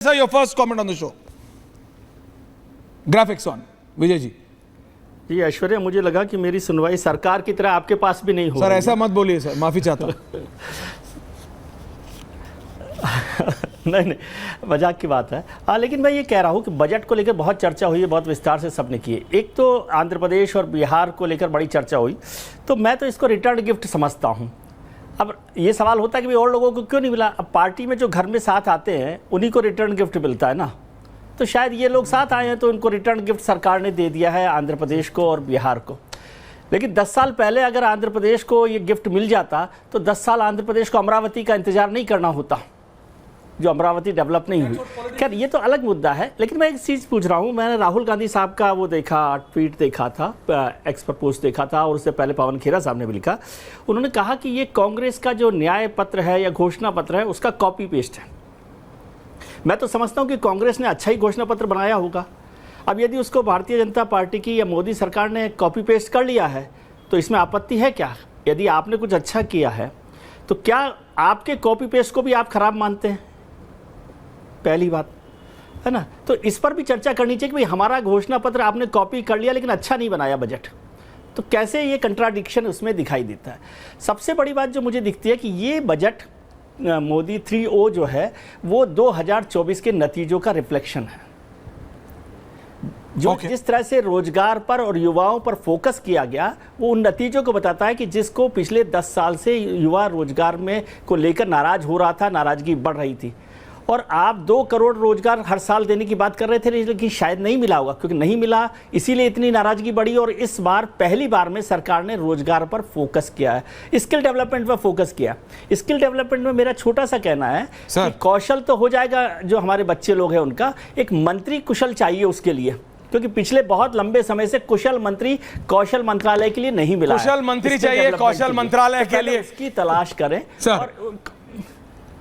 Sir, your first comment on the show. Graphics on. Vijay ji. जी ऐश्वर्या, मुझे लगा कि मेरी सुनवाई सरकार की तरह आपके पास भी नहीं हो सर ऐसा मत बोलिए सर, माफी चाहता हूं. नहीं, मजाक की बात है. लेकिन मैं ये कह रहा हूँ कि बजट को लेकर बहुत चर्चा हुई है, बहुत विस्तार से सबने की है. एक तो आंध्र प्रदेश और बिहार को लेकर बड़ी चर्चा हुई, तो मैं तो इसको रिटर्न गिफ्ट समझता हूँ. अब ये सवाल होता है कि भाई और लोगों को क्यों नहीं मिला. अब पार्टी में जो घर में साथ आते हैं उन्हीं को रिटर्न गिफ्ट मिलता है ना. तो शायद ये लोग साथ आए हैं तो उनको रिटर्न गिफ्ट सरकार ने दे दिया है आंध्र प्रदेश को और बिहार को. लेकिन 10 साल पहले अगर आंध्र प्रदेश को ये गिफ्ट मिल जाता तो 10 साल आंध्र प्रदेश को अमरावती का इंतजार नहीं करना होता, जो अमरावती डेवलप नहीं हुई. खैर ये तो अलग मुद्दा है. लेकिन मैं एक चीज़ पूछ रहा हूँ, मैंने राहुल गांधी साहब का वो देखा, ट्वीट देखा था, एक्स पर पोस्ट देखा था, और उससे पहले पवन खेरा साहब ने भी लिखा. उन्होंने कहा कि ये कांग्रेस का जो न्याय पत्र है या घोषणा पत्र है उसका कॉपी पेस्ट है. मैं तो समझता हूँ कि कांग्रेस ने अच्छा ही घोषणा पत्र बनाया होगा. अब यदि उसको भारतीय जनता पार्टी की या मोदी सरकार ने कॉपी पेस्ट कर लिया है तो इसमें आपत्ति है क्या? यदि आपने कुछ अच्छा किया है तो क्या आपके कॉपी पेस्ट को भी आप खराब मानते हैं? पहली बात है ना. तो इस पर भी चर्चा करनी चाहिए कि भाई हमारा घोषणा पत्र आपने कॉपी कर लिया लेकिन अच्छा नहीं बनाया बजट. तो कैसे ये कंट्राडिक्शन उसमें दिखाई देता है. सबसे बड़ी बात जो मुझे दिखती है कि ये बजट मोदी 3O जो है वो 2024 के नतीजों का रिफ्लेक्शन है. जो जिस तरह से रोजगार पर और युवाओं पर फोकस किया गया वो उन नतीजों को बताता है कि जिसको पिछले 10 साल से युवा रोजगार में को लेकर नाराज हो रहा था, नाराजगी बढ़ रही थी. और आप 2 करोड़ रोजगार हर साल देने की बात कर रहे थे, लेकिन शायद नहीं मिला होगा, क्योंकि नहीं मिला इसीलिए इतनी नाराजगी बढ़ी. और इस बार पहली बार में सरकार ने रोजगार पर फोकस किया है, स्किल डेवलपमेंट पर फोकस किया. स्किल डेवलपमेंट में मेरा छोटा सा कहना है कि कौशल तो हो जाएगा, जो हमारे बच्चे लोग हैं उनका, एक मंत्री कुशल चाहिए उसके लिए, क्योंकि पिछले बहुत लंबे समय से कुशल मंत्री कौशल मंत्रालय के लिए नहीं मिला. कुशल मंत्री चाहिए कौशल मंत्रालय के लिए, इसकी तलाश करें.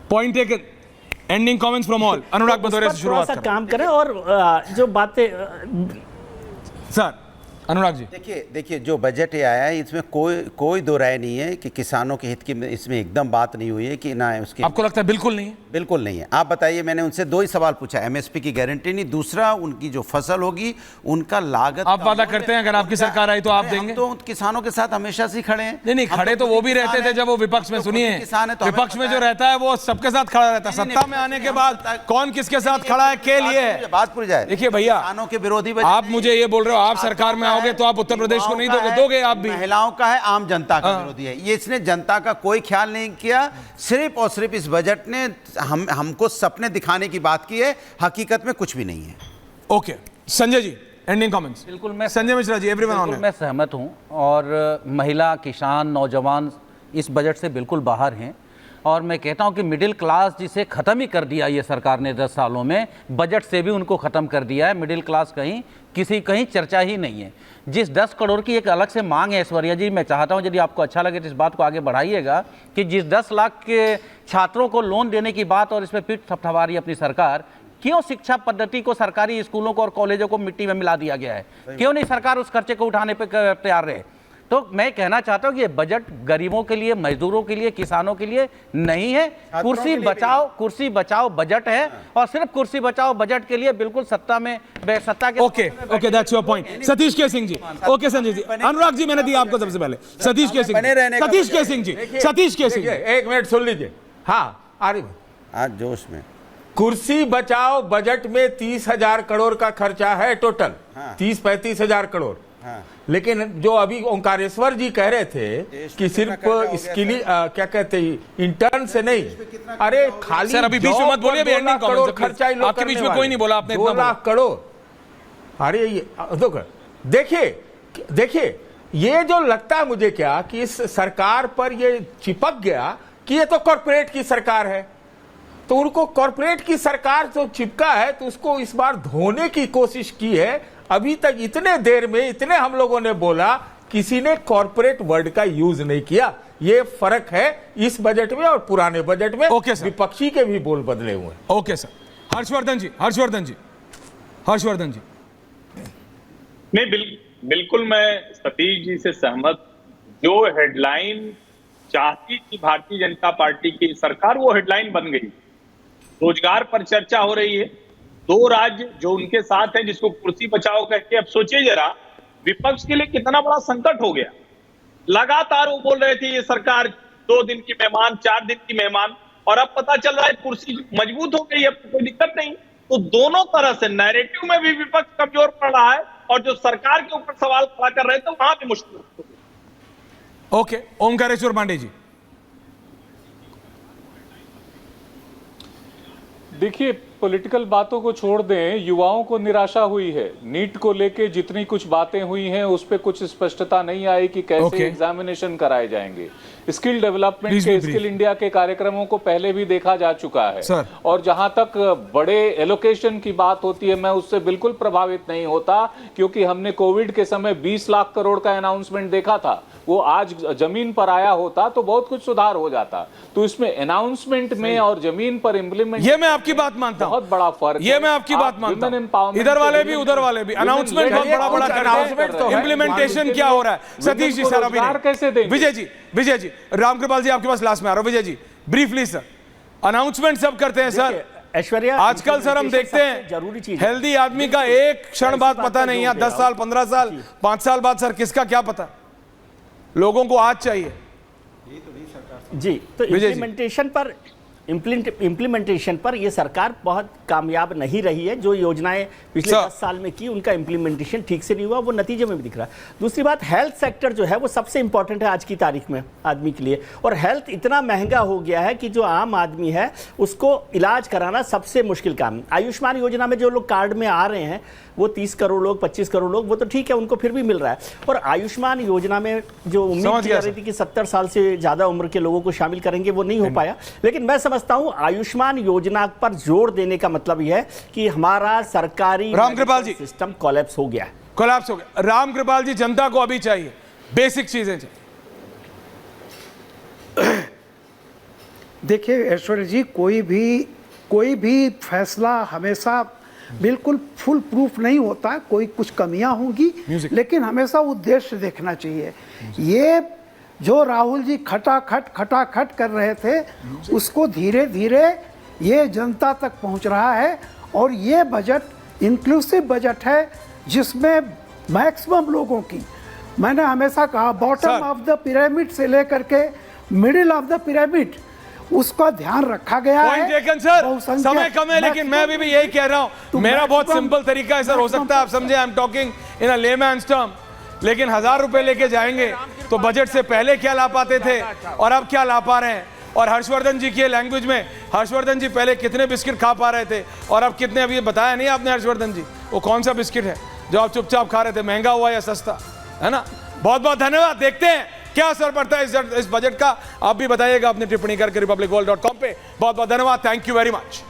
Point taken. Ending comments from all. Anurag Bhadauria से शुरुआत करें. काम करें और जो बातें सर अनुराग जी. देखिए जो बजट ये आया है इसमें कोई दो राय नहीं है कि किसानों के हित की इसमें एकदम बात नहीं हुई है कि ना उसकी. आपको लगता है बिल्कुल नहीं है? बिल्कुल नहीं है. आप बताइए, मैंने उनसे 2 ही सवाल पूछा. एमएसपी की गारंटी नहीं, दूसरा उनकी जो फसल होगी उनका लागत. आप वादा करते हैं अगर आपकी सरकार आई तो आप देंगे? तो किसानों के साथ हमेशा से खड़े हैं. नहीं खड़े तो वो भी रहते थे जब वो विपक्ष में. सुनिए, विपक्ष में जो रहता है वो सबके साथ खड़ा रहता है. सत्ता में आने के बाद कौन किसके साथ खड़ा है के लिए बात पूरी जाए. देखिए भैया, किसानों के विरोधी आप मुझे ये बोल रहे हो आप सरकार में आओगे तो आप उत्तर प्रदेश को नहीं दोगे. आप भी महिलाओं का है, आम जनता का विरोधी है. ये इसने जनता का कोई ख्याल नहीं किया. सिर्फ और सिर्फ इस बजट ने हमको सपने दिखाने की बात की है, हकीकत में कुछ भी नहीं है. Okay Sanjay ji, ending comments. बिल्कुल, मैं संजय मिश्रा जी, एवरीवन ऑन. मैं सहमत हूं. और महिला, किसान, नौजवान इस बजट से बिल्कुल बाहर हैं. और मैं कहता हूं कि मिडिल क्लास जिसे ख़त्म ही कर दिया ये सरकार ने 10 सालों में, बजट से भी उनको ख़त्म कर दिया है. मिडिल क्लास कहीं चर्चा ही नहीं है. जिस 10 करोड़ की एक अलग से मांग है ऐश्वर्या जी, मैं चाहता हूं यदि आपको अच्छा लगे तो इस बात को आगे बढ़ाइएगा कि जिस 10 लाख के छात्रों को लोन देने की बात और इसमें पीठ थपथपा रही है अपनी सरकार, क्यों शिक्षा पद्धति को, सरकारी स्कूलों को और कॉलेजों को मिट्टी में मिला दिया गया है? क्यों नहीं सरकार उस खर्चे को उठाने पर तैयार रहे? तो मैं कहना चाहता हूं कि ये बजट गरीबों के लिए, मजदूरों के लिए, किसानों के लिए नहीं है. कुर्सी बचाओ बजट है. और सिर्फ कुर्सी बचाओ बजट के लिए बिल्कुल सत्ता के. Okay that's your point. Satish के सिंह जी. ओके संजय जी. अनुराग जी मैंने दिया आपको सबसे पहले. सतीश के सिंह जी. सतीश के सिंह, एक मिनट सुन लीजिए. हाँ आरिफ, आज जोश में कुर्सी बचाओ बजट में 30,000 करोड़ का खर्चा है टोटल. 30-35 हजार करोड़. लेकिन जो अभी ओंकारेश्वर जी कह रहे थे कि सिर्फ इसके लिए क्या कहते हैं इंटर्न से नहीं, अरे खाली सर अभी बीच में मत बोलिए. 2 लाख करोड़ खर्चा आपके बीच में कोई नहीं बोला, आपने 2 लाख करोड़. अरे ये देखिए ये जो लगता है मुझे क्या कि इस सरकार पर ये चिपक गया कि ये तो कॉर्पोरेट की सरकार है. तो उनको कॉर्पोरेट की सरकार जो चिपका है तो उसको इस बार धोने की कोशिश की है. अभी तक इतने देर में इतने हम लोगों ने बोला, किसी ने कॉर्पोरेट वर्ड का यूज नहीं किया. ये फर्क है इस बजट में और पुराने बजट में. विपक्षी के भी बोल बदले हुए. Okay sir. हर्षवर्धन जी. नहीं बिल्कुल मैं सतीश जी से सहमत. जो हेडलाइन चाहती थी भारतीय जनता पार्टी की सरकार, वो हेडलाइन बन गई. रोजगार पर चर्चा हो रही है। 2 राज्य जो उनके साथ हैं, जिसको कुर्सी बचाओ कहते हैं, अब सोचिए जरा विपक्ष के लिए कितना बड़ा संकट हो गया। लगातार वो बोल रहे थे ये सरकार 2 दिन की मेहमान, 4 दिन की मेहमान, और अब पता चल रहा है कुर्सी मजबूत हो गई, अब कोई दिक्कत नहीं। तो दोनों तरह से नैरेटिव में भी विपक्ष कमजोर पड़ रहा है, और जो सरकार के ऊपर सवाल खड़ा कर रहे थे वहां भी मुश्किल हो गई। ओके, ओमकारेश्वर पांडे जी। देखिए, पॉलिटिकल बातों को छोड़ दें, युवाओं को निराशा हुई है। नीट को लेके जितनी कुछ बातें हुई हैं उस पे कुछ स्पष्टता नहीं आई कि कैसे एग्जामिनेशन कराए जाएंगे। स्किल डेवलपमेंट के, स्किल इंडिया के कार्यक्रमों को पहले भी देखा जा चुका है। और जहां तक बड़े एलोकेशन की बात होती है, मैं उससे बिल्कुल प्रभावित नहीं होता, क्योंकि हमने कोविड के समय 20 लाख करोड़ का अनाउंसमेंट देखा था। वो आज जमीन पर आया होता तो बहुत कुछ सुधार हो जाता। तो इसमें अनाउंसमेंट में और जमीन पर इम्प्लीमेंट, ये मैं आपकी बात मानता हूं, बहुत बड़ा फर्क। ये मैं आपकी बात मानता हूं। इधर वाले भी उधर वाले भी अनाउंसमेंट बहुत बड़ा बड़ा करते हैं, इम्प्लीमेंटेशन क्या हो रहा है? सतीश जी सर, अभी कैसे देंगे? विजय जी, रामकृपाल जी आपके पास लास्ट में आ रहा हूं। Vijay ji briefly sir, announcement सब करते हैं सर। ऐश्वर्या, आजकल सर हम देखते हैं जरूरी चीज, हेल्दी आदमी का एक क्षण बाद पता नहीं है, 10 साल 15 साल 5 साल बाद सर किसका क्या पता। लोगों को आज चाहिए जी। तो इम्प्लीमेंटेशन पर ये सरकार बहुत कामयाब नहीं रही है। जो योजनाएं पिछले 10 साल में की, उनका इम्प्लीमेंटेशन ठीक से नहीं हुआ, वो नतीजे में भी दिख रहा है। दूसरी बात, हेल्थ सेक्टर जो है वो सबसे इंपॉर्टेंट है आज की तारीख में आदमी के लिए, और हेल्थ इतना महंगा हो गया है कि जो आम आदमी है उसको इलाज कराना सबसे मुश्किल काम। आयुष्मान योजना में जो लोग कार्ड में आ रहे हैं वो 30 करोड़ लोग, 25 करोड़ लोग, वो तो ठीक है, उनको फिर भी मिल रहा है। और आयुष्मान योजना में जो उम्मीद की जा रही थी कि 70 साल से ज़्यादा उम्र के लोगों को शामिल करेंगे, वो नहीं हो पाया। लेकिन मैं समझता हूँ आयुष्मान योजना पर जोर देने का मतलब यह है कि हमारा सरकारी रामकृपाल जी सिस्टम कोलैप्स हो गया। कोलैप्स हो गया। रामकृपाल जी, जनता को अभी चाहिए बेसिक चीजें चाहिए। देखिए ऐश्वर्या जी, कोई भी फैसला हमेशा बिल्कुल फुल प्रूफ नहीं होता है, कोई कुछ कमियां होंगी, लेकिन हमेशा उद्देश्य देखना चाहिए। ये जो राहुल जी खटाखट कर रहे थे, उसको धीरे धीरे ये जनता तक पहुंच रहा है। और ये बजट इंक्लूसिव बजट है, जिसमें मैक्सिमम लोगों की, मैंने हमेशा कहा, बॉटम ऑफ द पिरामिड से लेकर के मिडिल ऑफ द पिरामिड, उसका ध्यान रखा गया है। पॉइंट टेकन सर, समय कम है, लेकिन मैं भी यही कह रहा हूं। मेरा बहुत सिंपल तरीका है सर, हो सकता है आप समझे, I am talking in a layman's term, लेकिन 1000 रुपए लेके जाएंगे तो बजट से पहले क्या ला पाते थे और अब क्या ला पा रहे हैं। और हर्षवर्धन जी की लैंग्वेज में, हर्षवर्धन जी पहले कितने बिस्किट खा पा रहे थे और अब कितने, अभी बताया नहीं आपने हर्षवर्धन जी, वो कौन सा बिस्किट है जो आप चुपचाप खा रहे थे, महंगा हुआ या सस्ता, है ना। बहुत बहुत धन्यवाद। देखते हैं क्या असर पड़ता है इस बजट का। आप भी बताइएगा अपनी टिप्पणी करके republicworld.com पे। बहुत बहुत धन्यवाद, थैंक यू वेरी मच।